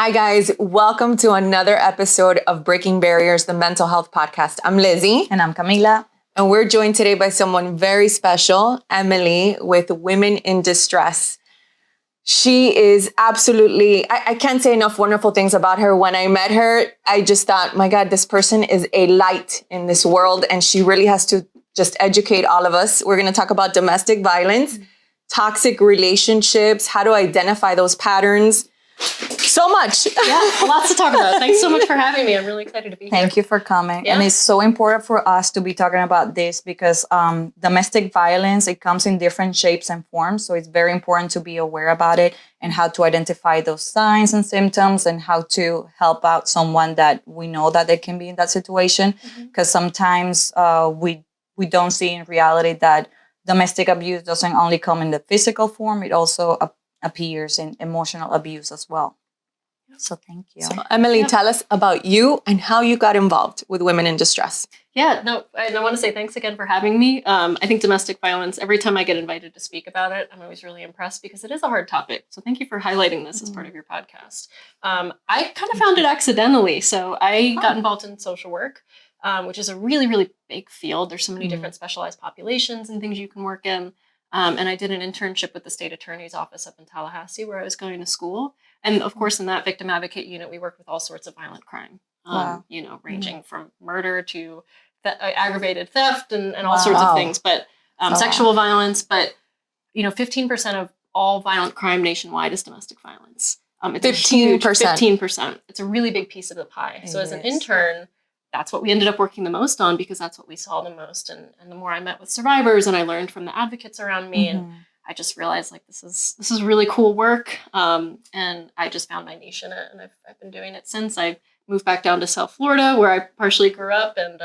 Hi, guys. Welcome to another episode of Breaking Barriers, the Mental Health Podcast. I'm Lizzy. And I'm Camilla. And we're joined today by someone very special, Emily, with Women in Distress. She is absolutely, I can't say enough wonderful things about her. When I met her, I just thought, my God, this person is a light in this world. And she really has to just educate all of us. We're going to talk about domestic violence, toxic relationships, how to identify those patterns. So much. Yeah, lots to talk about. Thanks so much for having me. I'm really excited to be here. Thank you for coming. Yeah. And it's so important for us to be talking about this because domestic violence, it comes in different shapes and forms. So it's very important to be aware about it and how to identify those signs and symptoms and how to help out someone that we know that they can be in that situation. Because sometimes we don't see in reality that domestic abuse doesn't only come in the physical form, it also appears in emotional abuse as well. So thank you. So Emily, tell us about you and how you got involved with Women in Distress. Yeah, no, I want to say thanks again for having me. I think domestic violence, every time I get invited to speak about it, I'm always really impressed because it is a hard topic. So thank you for highlighting this as part of your podcast. I kind of found it accidentally. So I got involved in social work, which is a really, really big field. There's so many different specialized populations and things you can work in. And I did an internship with the state attorney's office up in Tallahassee where I was going to school. And of course, in that victim advocate unit, we work with all sorts of violent crime, ranging from murder to aggravated theft and all sorts of things, but sexual violence. But, 15% of all violent crime nationwide is domestic violence. It's 15%. 15%. It's a really big piece of the pie. So as an intern, that's what we ended up working the most on because that's what we saw the most. And the more I met with survivors and I learned from the advocates around me, and I just realized like this is really cool work. And I just found my niche in it, and I've been doing it since. I moved back down to South Florida where I partially grew up and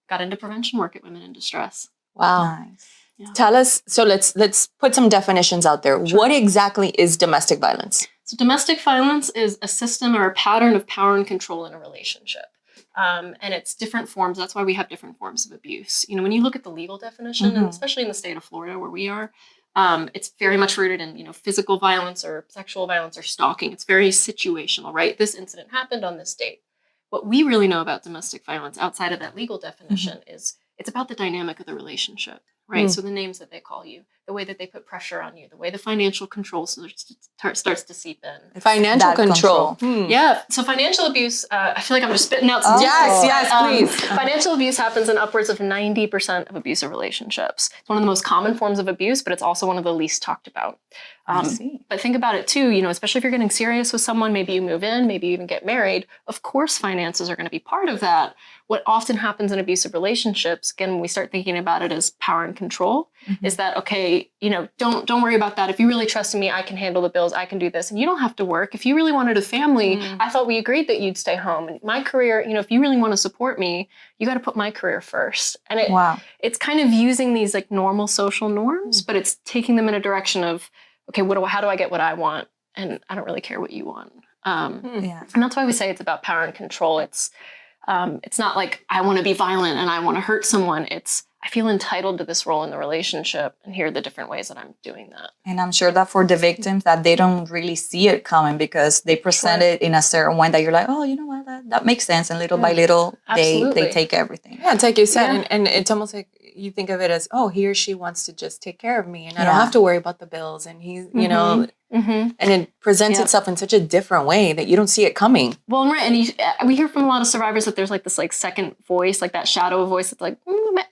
got into prevention work at Women in Distress. Wow. Nice. Yeah. Tell us, so let's put some definitions out there. Sure. What exactly is domestic violence? So domestic violence is a system or a pattern of power and control in a relationship. And it's different forms. That's why we have different forms of abuse. When you look at the legal definition, and especially in the state of Florida where we are, it's very much rooted in, physical violence or sexual violence or stalking. It's very situational, right? This incident happened on this date. What we really know about domestic violence outside of that legal definition is it's about the dynamic of the relationship, right? So the names that they call you, the way that they put pressure on you, the way the financial control starts to seep in. Financial control. Yeah. So financial abuse, I feel like I'm just spitting out some Yes, please. Financial abuse happens in upwards of 90% of abusive relationships. It's one of the most common forms of abuse, but it's also one of the least talked about. But think about it too, especially if you're getting serious with someone, maybe you move in, maybe you even get married. Of course, finances are going to be part of that. What often happens in abusive relationships, again, when we start thinking about it as power and control, is that, okay, don't worry about that. If you really trust in me, I can handle the bills. I can do this. And you don't have to work. If you really wanted a family, I thought we agreed that you'd stay home. And my career, if you really want to support me, you got to put my career first. And it's kind of using these like normal social norms, but it's taking them in a direction of, okay, how do I get what I want? And I don't really care what you want. And that's why we say it's about power and control. It's not like I want to be violent and I want to hurt someone. It's I feel entitled to this role in the relationship, and here are the different ways that I'm doing that. And I'm sure that for the victims that they don't really see it coming because they present it in a certain way that you're like, oh, you know what, that makes sense. And little by little, they take everything. Yeah, it's like you said, and it's almost like you think of it as, oh, he or she wants to just take care of me, and I don't have to worry about the bills. And he's, and it presents itself in such a different way that you don't see it coming. Well, right, and we hear from a lot of survivors that there's like this like second voice, like that shadow voice that's like,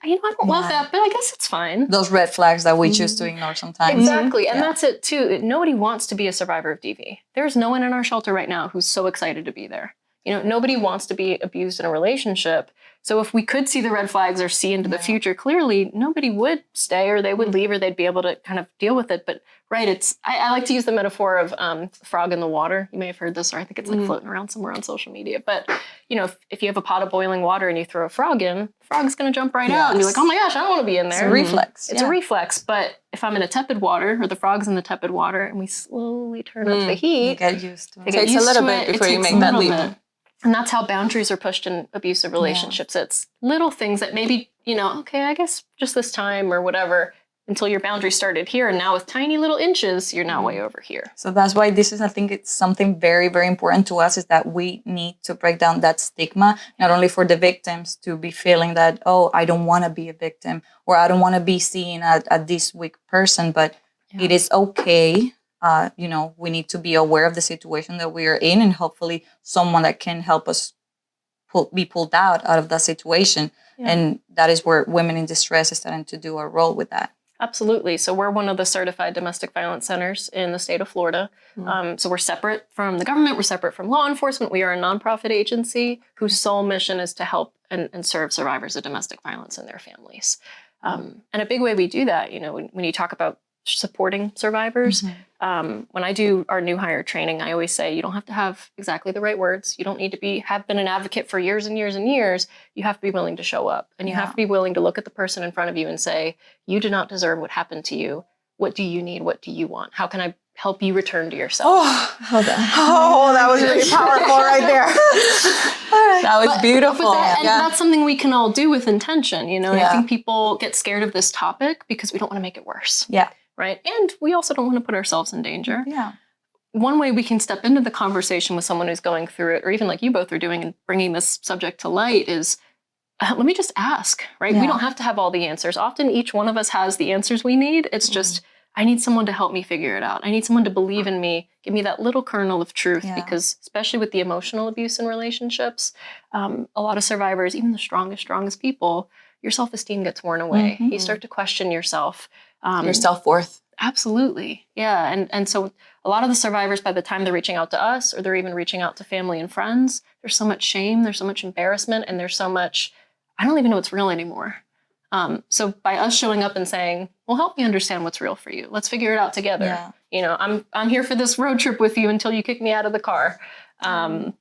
I don't love that, but I guess it's fine. Those red flags that we choose to ignore sometimes. Exactly, and that's it too. Nobody wants to be a survivor of DV. There's no one in our shelter right now who's so excited to be there. Nobody wants to be abused in a relationship. So if we could see the red flags or see into the future clearly, nobody would stay or they would leave or they'd be able to kind of deal with it. But I like to use the metaphor of frog in the water. You may have heard this, or I think it's like floating around somewhere on social media. But, if you have a pot of boiling water and you throw a frog in, the frog's going to jump right out and be like, oh my gosh, I don't want to be in there. It's a reflex. It's a reflex. But if I'm in a tepid water or the frog's in the tepid water and we slowly turn up the heat, you get used to it. It takes a little bit before you make that leap. And that's how boundaries are pushed in abusive relationships. It's little things that maybe, okay, I guess just this time or whatever. until your boundary started here. And now with tiny little inches, you're now way over here. So that's why this is, I think it's something very, very important to us, is that we need to break down that stigma, not only for the victims to be feeling that, oh, I don't want to be a victim, or I don't want to be seen as this weak person, but it is okay. We need to be aware of the situation that we are in, and hopefully someone that can help us be pulled out of that situation. And that is where Women in Distress is starting to do a role with that. Absolutely. So we're one of the certified domestic violence centers in the state of Florida. So we're separate from the government. We're separate from law enforcement. We are a nonprofit agency whose sole mission is to help and serve survivors of domestic violence and their families. And a big way we do that, when you talk about supporting survivors, when I do our new hire training, I always say you don't have to have exactly the right words. You don't need to have been an advocate for years and years and years. You have to be willing to show up, and you have to be willing to look at the person in front of you and say, you do not deserve what happened to you. What do you need? What do you want? How can I help you return to yourself? That was really powerful right there. That was beautiful. That's something we can all do with intention. I think people get scared of this topic because we don't want to make it worse. Yeah. Right. And we also don't want to put ourselves in danger. Yeah. One way we can step into the conversation with someone who's going through it, or even like you both are doing and bringing this subject to light, is let me just ask, right? We don't have to have all the answers. Often each one of us has the answers we need. It's just, I need someone to help me figure it out. I need someone to believe in me, give me that little kernel of truth, because especially with the emotional abuse in relationships, a lot of survivors, even the strongest people, your self-esteem gets worn away. You start to question yourself. Your self-worth. Absolutely. Yeah. And so a lot of the survivors, by the time they're reaching out to us, or they're even reaching out to family and friends, there's so much shame, there's so much embarrassment, and there's so much, I don't even know what's real anymore. So by us showing up and saying, well, help me understand what's real for you. Let's figure it out together. I'm here for this road trip with you until you kick me out of the car. And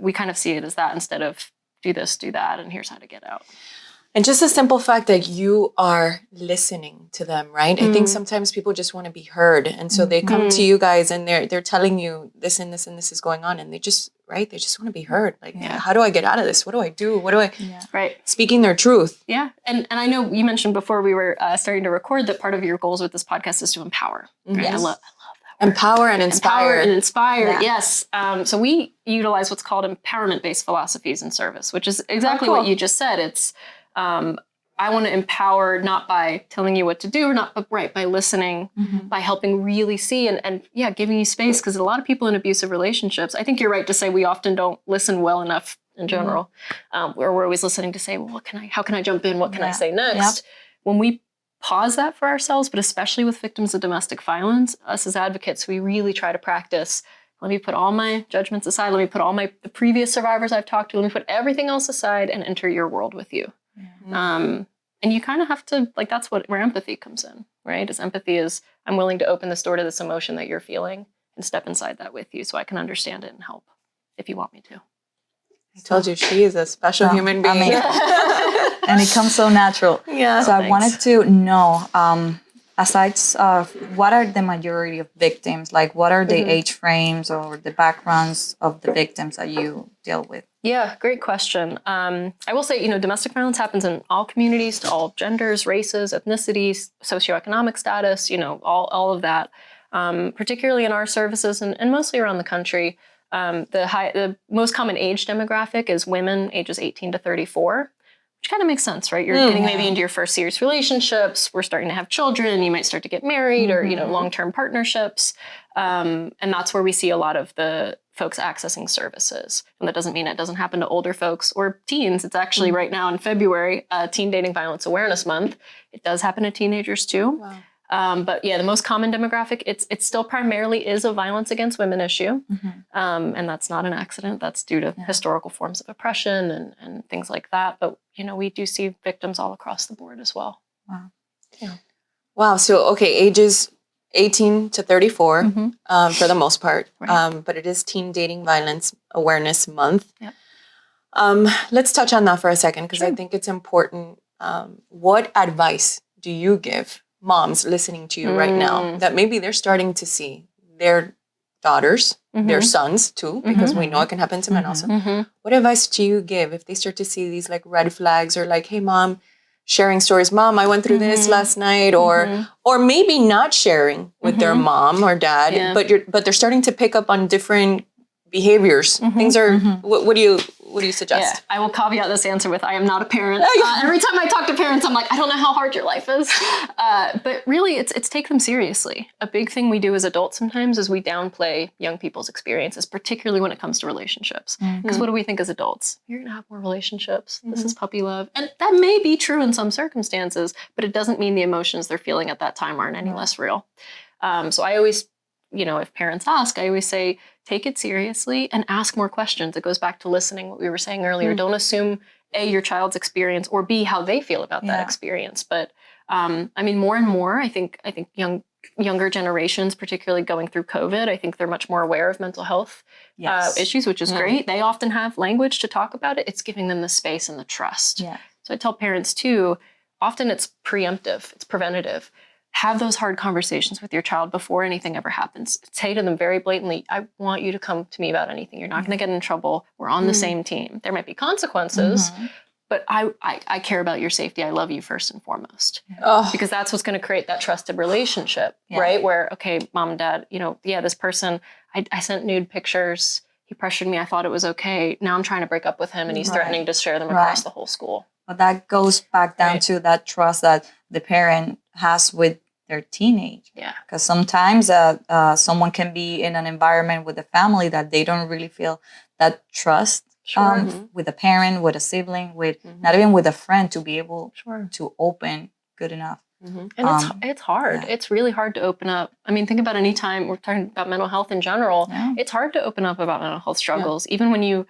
we kind of see it as that instead of do this, do that, and here's how to get out. And just the simple fact that you are listening to them, right? I think sometimes people just want to be heard. And so they come to you guys and they're telling you this and this and this is going on. And they just want to be heard. Like, how do I get out of this? What do I do? Right. Speaking their truth. Yeah. And I know you mentioned before we were starting to record that part of your goals with this podcast is to empower. Right? Yes. I love that word. Empower and inspire. Yes. So we utilize what's called empowerment-based philosophies in service, which is exactly what you just said. It's I want to empower not by telling you what to do, but by listening, by helping really see and giving you space. Because a lot of people in abusive relationships, I think you're right to say we often don't listen well enough in general. Where we're always listening to say, well, how can I jump in? What can I say next? When we pause that for ourselves, but especially with victims of domestic violence, us as advocates, we really try to practice. Let me put all my judgments aside. Let me put all the previous survivors I've talked to. Let me put everything else aside and enter your world with you. And you kind of have to, that's where empathy comes in, right? Empathy is, I'm willing to open this door to this emotion that you're feeling and step inside that with you so I can understand it and help if you want me to. I told you, she is a special human being. And it comes so natural. Yeah. So I wanted to know, aside, what are the majority of victims? Like, what are the age frames or the backgrounds of the victims that you deal with? Yeah, great question. I will say, domestic violence happens in all communities, to all genders, races, ethnicities, socioeconomic status, all of that. Particularly in our services and mostly around the country, the most common age demographic is women ages 18 to 34. Which kind of makes sense, right? You're getting maybe into your first serious relationships. We're starting to have children. You might start to get married or, long-term partnerships. And that's where we see a lot of the folks accessing services. And that doesn't mean it doesn't happen to older folks or teens. It's actually right now in February, Teen Dating Violence Awareness Month. It does happen to teenagers too. Wow. But the most common demographic, it still primarily is a violence against women issue. And that's not an accident. That's due to historical forms of oppression and things like that. But, we do see victims all across the board as well. Wow. Yeah. Wow. So, okay, ages 18 to 34 for the most part. Right. But it is Teen Dating Violence Awareness Month. Yep. Let's touch on that for a second because I think it's important. What advice do you give moms listening to you right now that maybe they're starting to see their daughters, their sons too, because we know it can happen to men also. What advice do you give if they start to see these red flags or hey mom, sharing stories. Mom, I went through this last night, or maybe not sharing with their mom or dad, but they're starting to pick up on different behaviors. Things are. What do you suggest? Yeah, I will caveat this answer with I am not a parent. Every time I talk to parents, I'm like, I don't know how hard your life is. But really, it's take them seriously. A big thing we do as adults sometimes is we downplay young people's experiences, particularly when it comes to relationships. Because what do we think as adults? You're going to have more relationships. This is puppy love. And that may be true in some circumstances, but it doesn't mean the emotions they're feeling at that time aren't any less real. So I always, if parents ask, I always say, take it seriously and ask more questions. It goes back to listening, what we were saying earlier. Don't assume A, your child's experience, or B, how they feel about that experience. But more and more, I think younger generations, particularly going through COVID, I think they're much more aware of mental health issues, which is great. They often have language to talk about it. It's giving them the space and the trust. Yeah. So I tell parents too, often it's preemptive, it's preventative. Have those hard conversations with your child before anything ever happens. Say to them very blatantly, I want you to come to me about anything. You're not going to get in trouble. We're on the same team. There might be consequences, but I care about your safety. I love you first and foremost. Because that's what's going to create that trusted relationship, right? Where, okay, mom and dad, this person, I sent nude pictures. He pressured me. I thought it was okay. Now I'm trying to break up with him and he's threatening to share them across the whole school. But that goes back down to that trust that the parent has with their teenage. Yeah. Because sometimes someone can be in an environment with a family that they don't really feel that trust with a parent, with a sibling, with not even with a friend to be able to open good enough. And it's hard. Yeah. It's really hard to open up. I mean, think about any time we're talking about mental health in general. Yeah. It's hard to open up about mental health struggles, even when you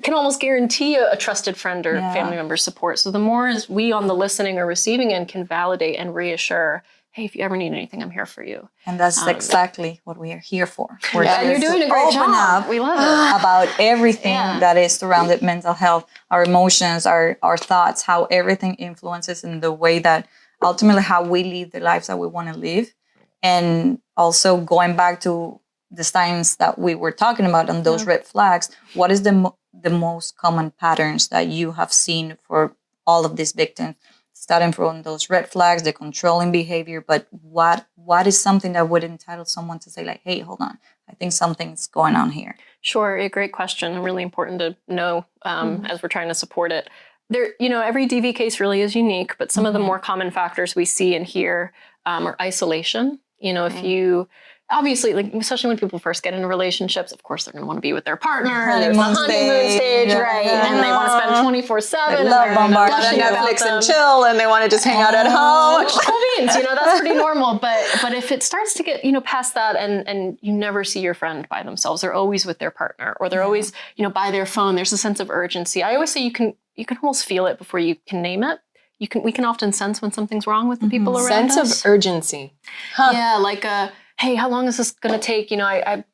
can almost guarantee a trusted friend or family member support. So the more as we on the listening or receiving end can validate and reassure, hey, if you ever need anything, I'm here for you. And that's exactly what we are here for. We're here you're doing a great job. We love it. About everything that is surrounded mental health, our emotions, our thoughts, how everything influences in the way that ultimately how we live the lives that we want to live. And also going back to the signs that we were talking about on those red flags, what is the most common patterns that you have seen for all of these victims? Starting from those red flags, the controlling behavior, but what is something that would entitle someone to say like, hey, hold on, I think something's going on here? Sure, a great question, really important to know as we're trying to support it. There, every DV case really is unique, but some of the more common factors we see and hear are isolation. If you obviously, like, especially when people first get into relationships, of course, they're going to want to be with their partner. There's the honeymoon stage, right? And they want to spend 24/7. They love bombarding Netflix and chill, and they want to just hang out at home. Cool beans, that's pretty normal. But if it starts to get, past that, and you never see your friend by themselves, they're always with their partner, or they're always, by their phone. There's a sense of urgency. I always say you can almost feel it before you can name it. We can often sense when something's wrong with the people around us. Sense of urgency. Yeah, like hey, how long is this going to take?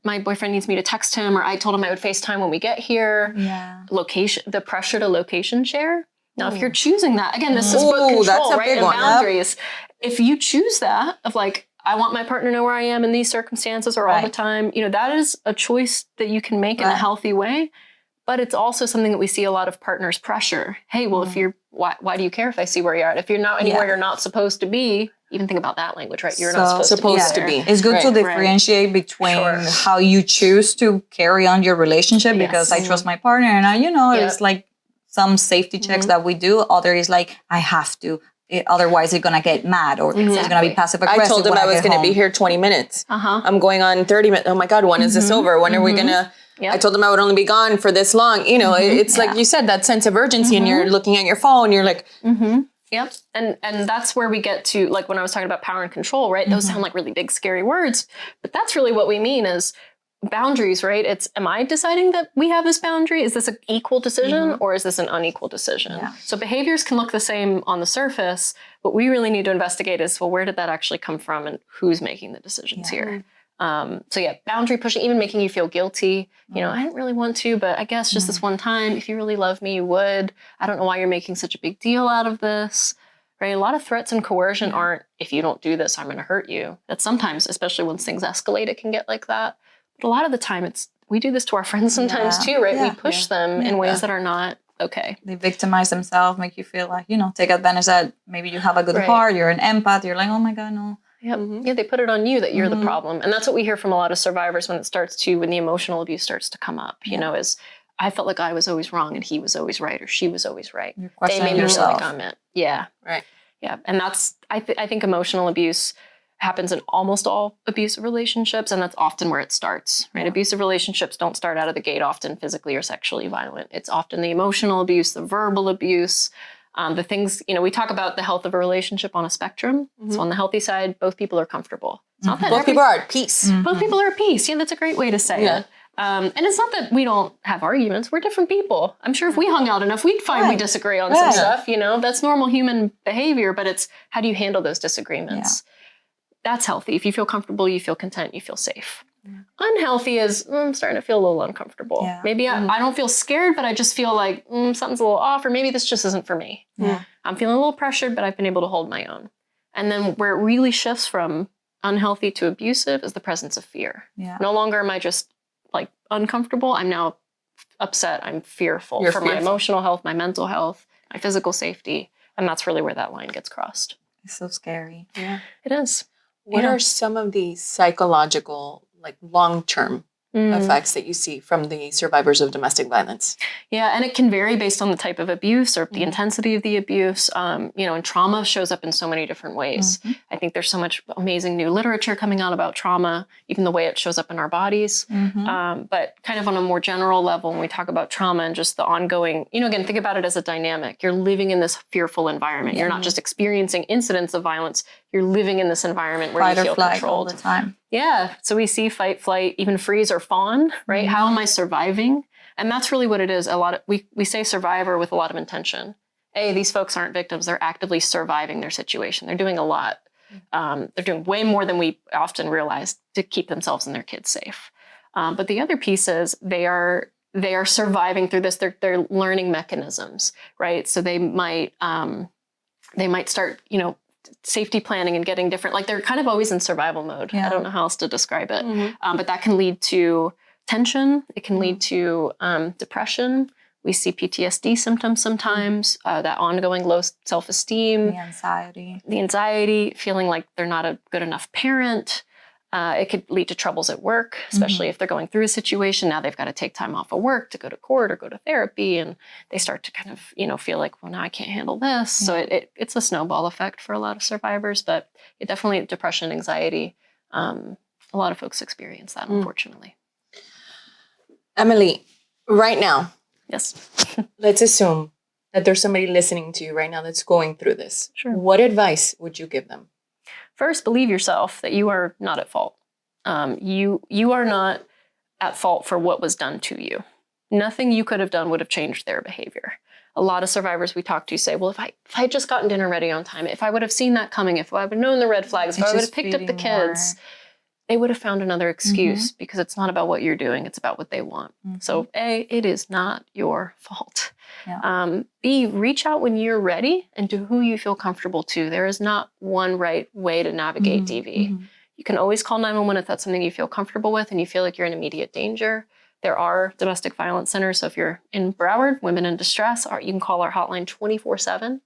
My boyfriend needs me to text him, or I told him I would FaceTime when we get here. Yeah. Location, the pressure to location share. Now, if you're choosing that, again, this is book control, right? And boundaries. Yep. If you choose that of like, I want my partner to know where I am in these circumstances or all the time, that is a choice that you can make in a healthy way. But it's also something that we see a lot of partners pressure. Hey, well, if you're, why do you care if I see where you're at? If you're not anywhere you're not supposed to be, even think about that language, right? You're not supposed to be. It's good to differentiate between how you choose to carry on your relationship, because I trust my partner, and it's like some safety checks that we do. Other is like, I have to. Otherwise, it's going to get mad, or it's going to be passive aggressive. I told him I was going to be here 20 minutes. I'm going on 30 minutes. Oh my God, when is this over? When are we going to... Yep. I told them I would only be gone for this long. It's like you said, that sense of urgency, and you're looking at your phone, you're like... Yep. And that's where we get to, like, when I was talking about power and control, right? Those sound like really big, scary words, but that's really what we mean is boundaries, right? It's, am I deciding that we have this boundary? Is this an equal decision or is this an unequal decision? Yeah. So behaviors can look the same on the surface, but we really need to investigate is, well, where did that actually come from and who's making the decisions here? Boundary pushing, even making you feel guilty. I didn't really want to, but I guess just this one time, if you really love me, you would. I don't know why you're making such a big deal out of this, right? A lot of threats and coercion aren't, if you don't do this, I'm going to hurt you. That sometimes, especially when things escalate, it can get like that. But a lot of the time, we do this to our friends sometimes too, right? We push them in ways that are not okay. They victimize themselves, make you feel like, take advantage that maybe you have a good heart, you're an empath, you're like, oh my God, no. Yep. Yeah, they put it on you that you're the problem. And that's what we hear from a lot of survivors when the emotional abuse starts to come up, is I felt like I was always wrong and he was always right or she was always right. You're questioning They made me feel yourself. like I'm it. Yeah. Right. Yeah. And that's, I think emotional abuse happens in almost all abusive relationships. And that's often where it starts, right? Yeah. Abusive relationships don't start out of the gate often physically or sexually violent. It's often the emotional abuse, the verbal abuse, the things, we talk about the health of a relationship on a spectrum. So on the healthy side, both people are comfortable. It's not that both people are at peace. Both people are at peace. Yeah, that's a great way to say it. And it's not that we don't have arguments. We're different people. I'm sure if we hung out enough, we'd find we disagree on some stuff, That's normal human behavior, but it's how do you handle those disagreements? Yeah. That's healthy. If you feel comfortable, you feel content, you feel safe. Unhealthy is, I'm starting to feel a little uncomfortable. Yeah. Maybe I don't feel scared, but I just feel like something's a little off, or maybe this just isn't for me. Yeah. I'm feeling a little pressured, but I've been able to hold my own. And then where it really shifts from unhealthy to abusive is the presence of fear. Yeah. No longer am I just like uncomfortable. I'm now upset. I'm fearful for my emotional health, my mental health, my physical safety. And that's really where that line gets crossed. It's so scary. Yeah, it is. What are some of the psychological, like long-term effects that you see from the survivors of domestic violence? Yeah, and it can vary based on the type of abuse or the intensity of the abuse. And trauma shows up in so many different ways. I think there's so much amazing new literature coming out about trauma, even the way it shows up in our bodies. But kind of on a more general level, when we talk about trauma and just the ongoing, again, think about it as a dynamic. You're living in this fearful environment. You're not just experiencing incidents of violence. You're living in this environment where you feel controlled all the time. Yeah. So we see fight, flight, even freeze or fawn, right? How am I surviving? And that's really what it is. We say survivor with a lot of intention. These folks aren't victims. They're actively surviving their situation. They're doing a lot. They're doing way more than we often realize to keep themselves and their kids safe. But the other piece is they are surviving through this. They're learning mechanisms, right? So they might start, safety planning and getting different, like they're kind of always in survival mode. I don't know how else to describe it. But that can lead to tension. It can lead to depression. We see PTSD symptoms sometimes, that ongoing low self-esteem. The anxiety, feeling like they're not a good enough parent. It could lead to troubles at work, especially if they're going through a situation. Now they've got to take time off of work to go to court or go to therapy. And they start to kind of, feel like, well, now I can't handle this. So it's a snowball effect for a lot of survivors, but it definitely depression, anxiety. A lot of folks experience that, unfortunately. Emily, right now. Yes. Let's assume that there's somebody listening to you right now that's going through this. Sure. What advice would you give them? First, believe yourself that you are not at fault. You are not at fault for what was done to you. Nothing you could have done would have changed their behavior. A lot of survivors we talk to say, well, if I had just gotten dinner ready on time, if I would have seen that coming, if I would have known the red flags, if I would have picked up the kids, they would have found another excuse because it's not about what you're doing. It's about what they want. So A, it is not your fault. Yeah. B, reach out when you're ready and to who you feel comfortable to. There is not one right way to navigate DV. You can always call 911 if that's something you feel comfortable with and you feel like you're in immediate danger. There are domestic violence centers. So if you're in Broward, women in distress, you can call our hotline 24/7.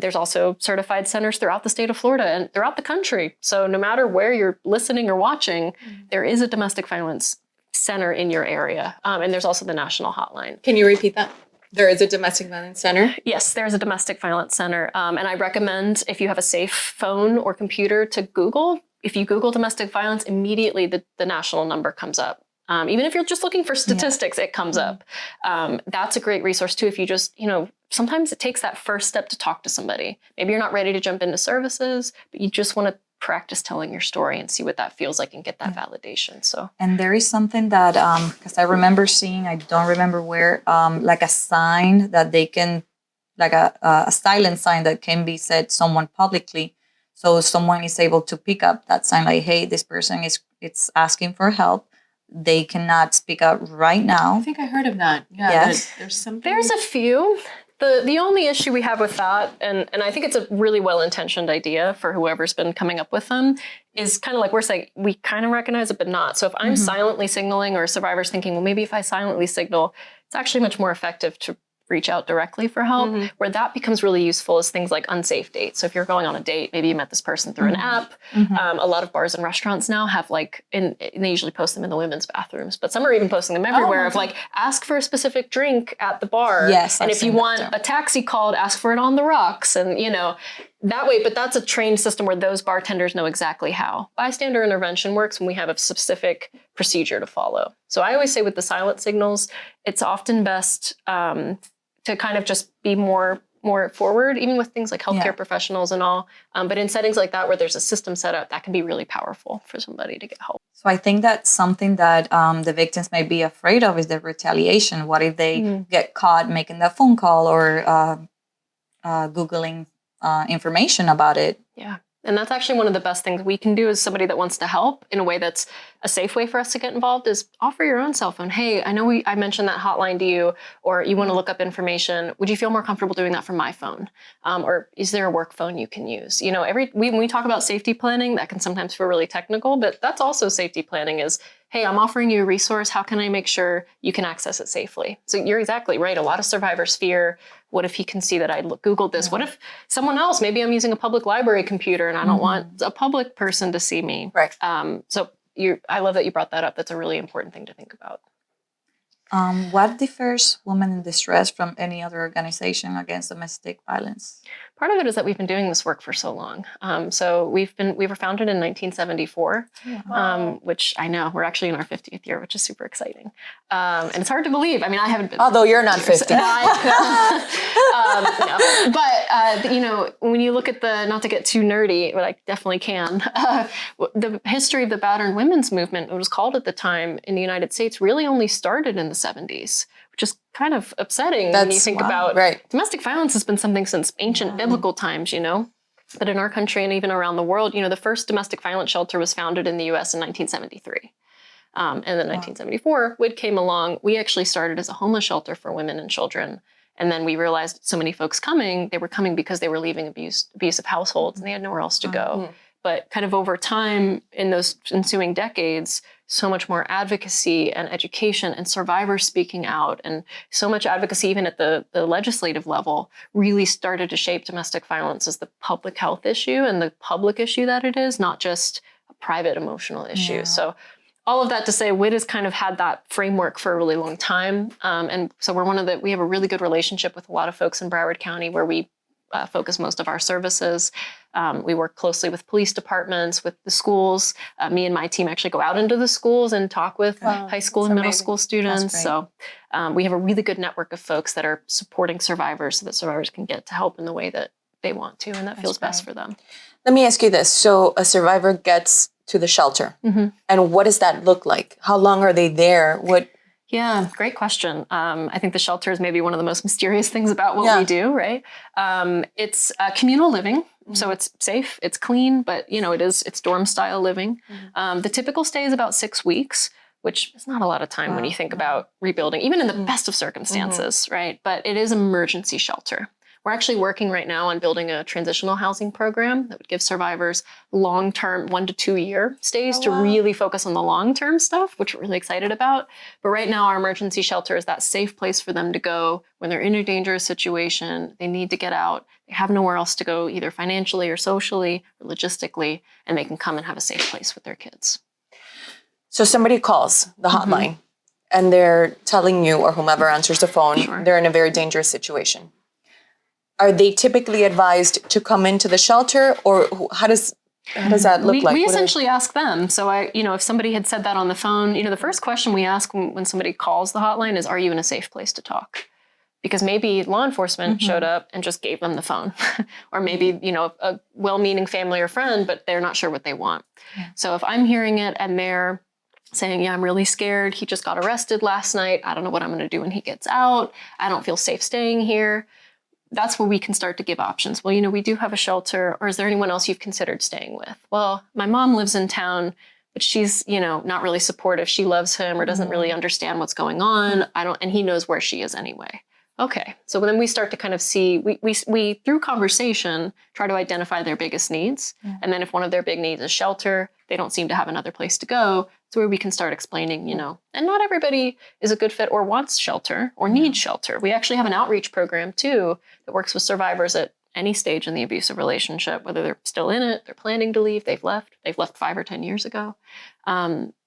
There's also certified centers throughout the state of Florida and throughout the country. So no matter where you're listening or watching, there is a domestic violence center in your area. And there's also the national hotline. Can you repeat that? There is a domestic violence center? Yes, there's a domestic violence center. And I recommend if you have a safe phone or computer to Google. If you Google domestic violence, immediately the national number comes up. Even if you're just looking for statistics, it comes up. That's a great resource too. If you just, sometimes it takes that first step to talk to somebody. Maybe you're not ready to jump into services, but you just want to practice telling your story and see what that feels like and get that validation. So, and there is something that, because I remember seeing, I don't remember where, like a sign that they can, like a silent sign that can be said someone publicly. So someone is able to pick up that sign like, hey, this person it's asking for help. They cannot speak out right now. I think I heard of that. Yeah, yes. There's something. There's a few. The only issue we have with that, and I think it's a really well-intentioned idea for whoever's been coming up with them, is kind of like we're saying, we kind of recognize it, but not. So if I'm silently signaling or a survivor's thinking, well, maybe if I silently signal, it's actually much more effective to reach out directly for help. Where that becomes really useful is things like unsafe dates. So if you're going on a date, maybe you met this person through an app. A lot of bars and restaurants now have like, and they usually post them in the women's bathrooms, but some are even posting them everywhere of like, ask for a specific drink at the bar. Yes. And if you want a taxi called, ask for it on the rocks. And, you know, that way, but that's a trained system where those bartenders know exactly how. Bystander intervention works when we have a specific procedure to follow. So I always say with the silent signals, it's often best to kind of just be more forward, even with things like healthcare professionals and all. But in settings like that, where there's a system set up, that can be really powerful for somebody to get help. So I think that's something that the victims may be afraid of is the retaliation. What if they get caught making that phone call or Googling information about it? Yeah. And that's actually one of the best things we can do as somebody that wants to help in a way that's a safe way for us to get involved is offer your own cell phone. Hey, I know I mentioned that hotline to you, or you want to look up information. Would you feel more comfortable doing that from my phone? Or is there a work phone you can use? You know, when we talk about safety planning, that can sometimes feel really technical, but that's also safety planning is, hey, I'm offering you a resource. How can I make sure you can access it safely? So you're exactly right. A lot of survivors fear, what if he can see that I Googled this? What if someone else, maybe I'm using a public library computer and I don't want a public person to see me. Right. So I love that you brought that up. That's a really important thing to think about. What differs Women in Distress from any other organization against domestic violence? Part of it is that we've been doing this work for so long. So we were founded in 1974, which I know we're actually in our 50th year, which is super exciting. And it's hard to believe. I mean, I haven't been. Although you're not 50. No. But, you know, when you look at not to get too nerdy, but I definitely can, the history of the battered women's movement, it was called at the time in the United States, really only started in the 70s, which is kind of upsetting when you think about domestic violence has been something since ancient biblical times, you know, but in our country and even around the world, you know, the first domestic violence shelter was founded in the U.S. in 1973. And then 1974, WID came along. We actually started as a homeless shelter for women and children. And then we realized so many folks they were coming because they were leaving abusive households and they had nowhere else to go. But kind of over time, in those ensuing decades, so much more advocacy and education and survivors speaking out and so much advocacy even at the legislative level really started to shape domestic violence as the public health issue and the public issue that it is, not just a private emotional issue. So all of that to say, WID has kind of had that framework for a really long time. And so we have a really good relationship with a lot of folks in Broward County where we focus most of our services. We work closely with police departments, with the schools. Me and my team actually go out into the schools and talk with high school and middle school students. So we have a really good network of folks that are supporting survivors so that survivors can get to help in the way that they want to and that feels best for them. Let me ask you this. So a survivor gets to the shelter. And what does that look like? How long are they there? Yeah, great question. I think the shelter is maybe one of the most mysterious things about what we do, right? It's communal living, so it's safe, it's clean, but you know, it's dorm style living. The typical stay is about 6 weeks, which is not a lot of time when you think about rebuilding, even in the best of circumstances, right? But it is an emergency shelter. We're actually working right now on building a transitional housing program that would give survivors long-term 1 to 2 year stays to really focus on the long-term stuff, which we're really excited about. But right now, our emergency shelter is that safe place for them to go when they're in a dangerous situation. They need to get out. They have nowhere else to go, either financially or socially or logistically, and they can come and have a safe place with their kids. So somebody calls the hotline and they're telling you or whomever answers the phone, they're in a very dangerous situation. Are they typically advised to come into the shelter, or how does that look like? We essentially ask them. So if somebody had said that on the phone, the first question we ask when somebody calls the hotline is, are you in a safe place to talk? Because maybe law enforcement showed up and just gave them the phone, or maybe, a well-meaning family or friend, but they're not sure what they want. Yeah. So if I'm hearing it and they're saying, yeah, I'm really scared. He just got arrested last night. I don't know what I'm going to do when he gets out. I don't feel safe staying here. That's where we can start to give options. Well, we do have a shelter, or is there anyone else you've considered staying with? Well, my mom lives in town, but she's, not really supportive. She loves him or doesn't really understand what's going on. And he knows where she is anyway. Okay. So then we start to kind of see, we through conversation, try to identify their biggest needs. Yeah. And then if one of their big needs is shelter, they don't seem to have another place to go, it's where we can start explaining, and not everybody is a good fit or wants shelter or needs shelter. We actually have an outreach program too that works with survivors at any stage in the abusive relationship, whether they're still in it, they're planning to leave, they've left 5 or 10 years ago.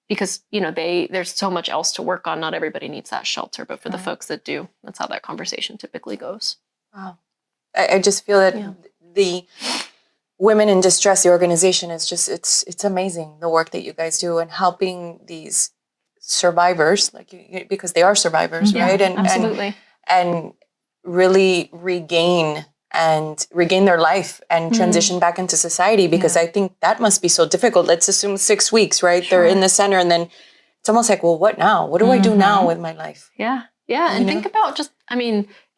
Because, there's so much else to work on. Not everybody needs that shelter, but for the folks that do, that's how that conversation typically goes. Wow. I just feel that the Women in Distress, the organization, is just, it's amazing, the work that you guys do and helping these survivors, because they are survivors, right? And absolutely. And really regain their life and transition back into society, because I think that must be so difficult. Let's assume 6 weeks, right? Sure. They're in the center, and then it's almost like, well, what now? What do I do now with my life? Yeah. And think about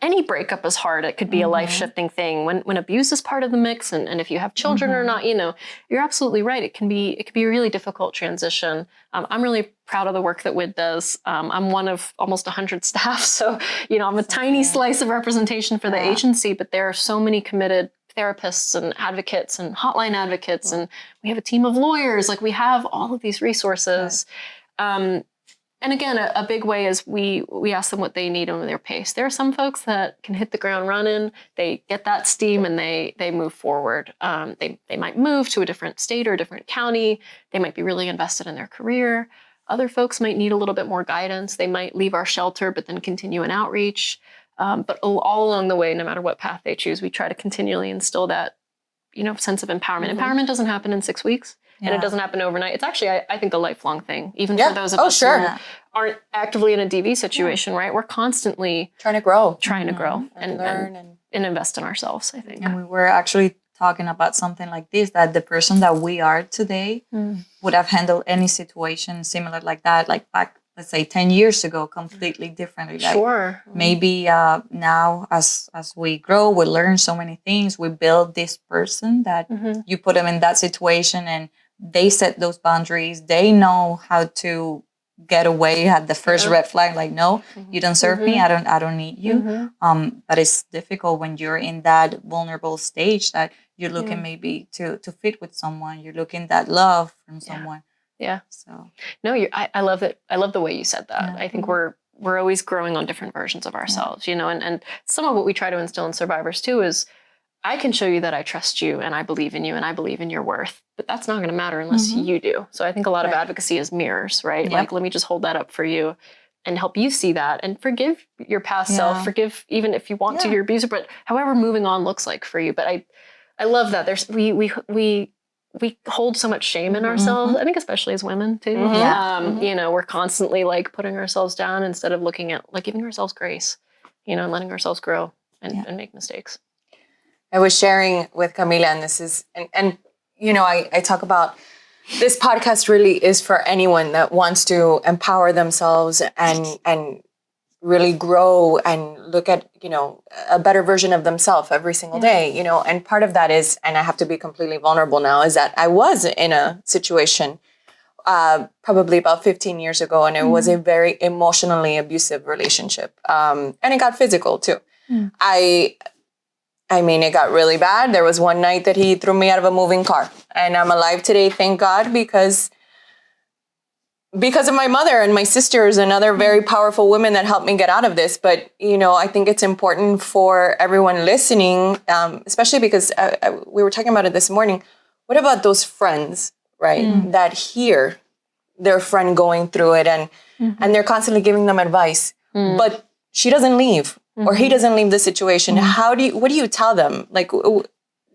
any breakup is hard. It could be a life-shifting thing. When abuse is part of the mix, and if you have children or not, you're absolutely right. It can be a really difficult transition. I'm really proud of the work that WID does. I'm one of almost 100 staff, so I'm a tiny slice of representation for the agency, but there are so many committed therapists and advocates and hotline advocates, and we have a team of lawyers. We have all of these resources. Right. And again, a big way is we ask them what they need and their pace. There are some folks that can hit the ground running. They get that steam and they move forward. They might move to a different state or a different county. They might be really invested in their career. Other folks might need a little bit more guidance. They might leave our shelter but then continue an outreach. But all along the way, no matter what path they choose, we try to continually instill that sense of empowerment. Empowerment doesn't happen in 6 weeks. And it doesn't happen overnight. It's actually, I think, a lifelong thing, even for those of us who aren't actively in a DV situation, right? We're constantly trying to grow and learn and invest in ourselves, I think. And we were actually talking about something like this, that the person that we are today would have handled any situation similar like that, like back, let's say 10 years ago, completely differently. Sure. Maybe now as we grow, we learn so many things. We build this person that you put them in that situation, and they set those boundaries. They know how to get away at the first red flag. Like, no, you don't serve me. I don't need you. But it's difficult when you're in that vulnerable stage that you're looking maybe to fit with someone. You're looking that love from someone. Yeah. So no, I love it. I love the way you said that. I think we're always growing on different versions of ourselves, and some of what we try to instill in survivors too is, I can show you that I trust you and I believe in you and I believe in your worth, but that's not going to matter unless you do. So I think a lot of advocacy is mirrors, right? Yep. Let me just hold that up for you and help you see that and forgive your past self, forgive even if you want to your abuser, but however moving on looks like for you. But I love that we hold so much shame in ourselves. I think especially as women too. We're constantly putting ourselves down instead of looking at giving ourselves grace, and letting ourselves grow and make mistakes. I was sharing with Camilla, and this is, and I talk about this podcast really is for anyone that wants to empower themselves and really grow and look at, a better version of themselves every single day, and part of that is, and I have to be completely vulnerable now, is that I was in a situation probably about 15 years ago, and it was a very emotionally abusive relationship. And it got physical too. I mean, it got really bad. There was one night that he threw me out of a moving car, and I'm alive today, thank God, because of my mother and my sisters and other very powerful women that helped me get out of this. But, I think it's important for everyone listening, especially because we were talking about it this morning. What about those friends, right, that hear their friend going through it and they're constantly giving them advice, but she doesn't leave. Or he doesn't leave the situation. What do you tell them?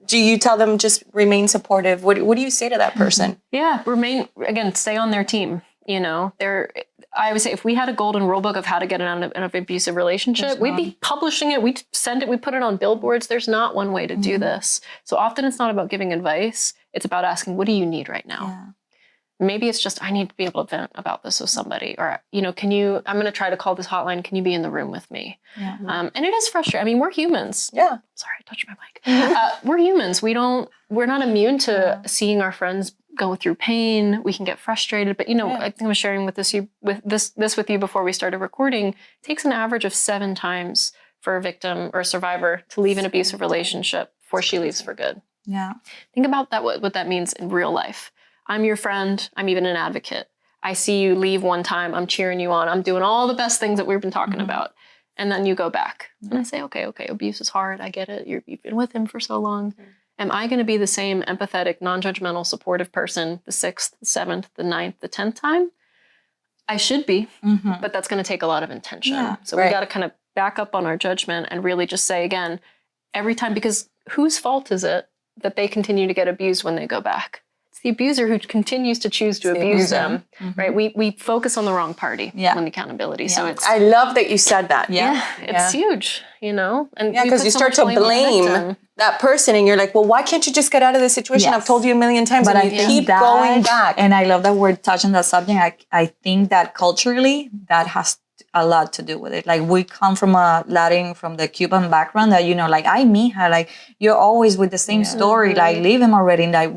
Do you tell them just remain supportive? What do you say to that person? Yeah, stay on their team. I would say if we had a golden rule book of how to get out of an abusive relationship, we'd be publishing it. We'd send it. We put it on billboards. There's not one way to do this. So often it's not about giving advice. It's about asking, what do you need right now? Yeah. Maybe it's just, I need to be able to vent about this with somebody, or, I'm going to try to call this hotline. Can you be in the room with me? Yeah. And it is frustrating. I mean, we're humans. Yeah. Sorry, I touched my mic. We're humans. We're not immune to seeing our friends go through pain. We can get frustrated, but I think I was sharing with this with you before we started recording. It takes an average of 7 times for a victim or a survivor to leave an abusive relationship before she leaves for good. Yeah. Think about that, what that means in real life. I'm your friend. I'm even an advocate. I see you leave one time, I'm cheering you on, I'm doing all the best things that we've been talking about. And then you go back. And I say, okay, abuse is hard. I get it. You've been with him for so long. Am I going to be the same empathetic, non-judgmental, supportive person the 6th, the 7th, the 9th, the 10th time? I should be, but that's going to take a lot of intention. Yeah, so we got to kind of back up on our judgment and really just say, again, every time, because whose fault is it that they continue to get abused when they go back? It's the abuser who continues to choose to abuse them, right? We focus on the wrong party when the accountability. Yeah. So it's... I love that you said that. It's huge, you know? And because you start to blame that person and you're like, well, why can't you just get out of this situation? I've told you a million times, but and you keep going back. And I love that we're touching that subject. I think that culturally, that has a lot to do with it. Like, we come from from the Cuban background that, you know, like, ay, mija, like, you're always with the same story, like, leave him already. Like,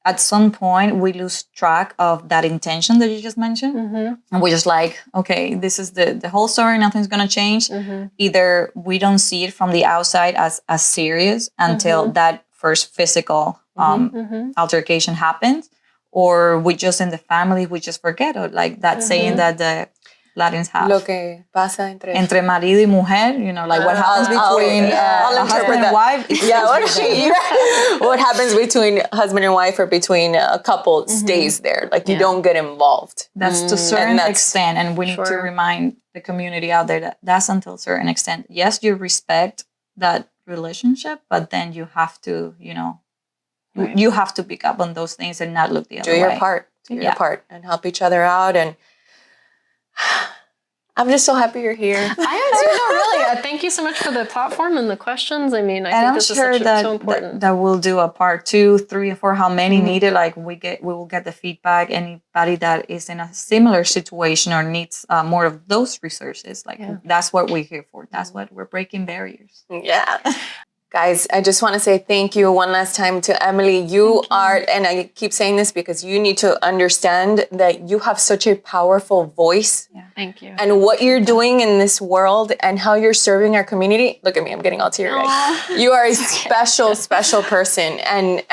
at some point, we lose track of that intention that you just mentioned. And we're just like, okay, this is the whole story. Nothing's going to change. Either we don't see it from the outside as serious until that first physical altercation happens, or we just, in the family, we just forget it. Like that saying that the Latins have. Lo que pasa entre marido y mujer, you know, like what happens between husband and wife. What happens between husband and wife or between a couple stays there. Like, you don't get involved. That's to a certain extent. And we need to remind the community out there that that's until a certain extent. Yes, you respect that relationship, but then you have to, you know, you have to pick up on those things and not look the other way. Do your part. Do your part and help each other out. And I'm just so happy you're here. I am too. No, really. Thank you so much for the platform and the questions. I mean, I think this is so important. That we'll do a part 2, 3, or 4, how many needed. Like, we will get the feedback. Anybody that is in a similar situation or needs more of those resources, like that's what we're here for. That's what we're breaking barriers. Yeah. Guys, I just want to say thank you one last time to Emily. You are, and I keep saying this because you need to understand that you have such a powerful voice. Yeah, thank you. And what you're doing in this world and how you're serving our community. Look at me, I'm getting all teary-eyed. You are a special, special person. And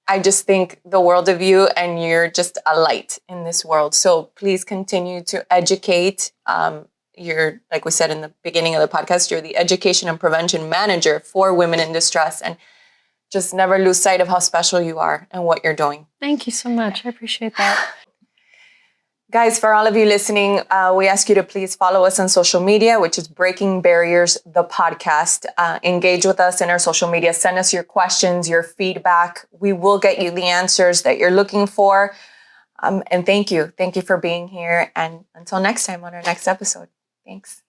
I just think the world of you, and you're just a light in this world. So please continue to educate. You're, like we said in the beginning of the podcast, you're the education and prevention manager for women in distress. And just never lose sight of how special you are and what you're doing. Thank you so much. I appreciate that. Guys, for all of you listening, we ask you to please follow us on social media, which is Breaking Barriers, the podcast. Engage with us in our social media. Send us your questions, your feedback. We will get you the answers that you're looking for. And thank you. Thank you for being here. And until next time on our next episode. Thanks.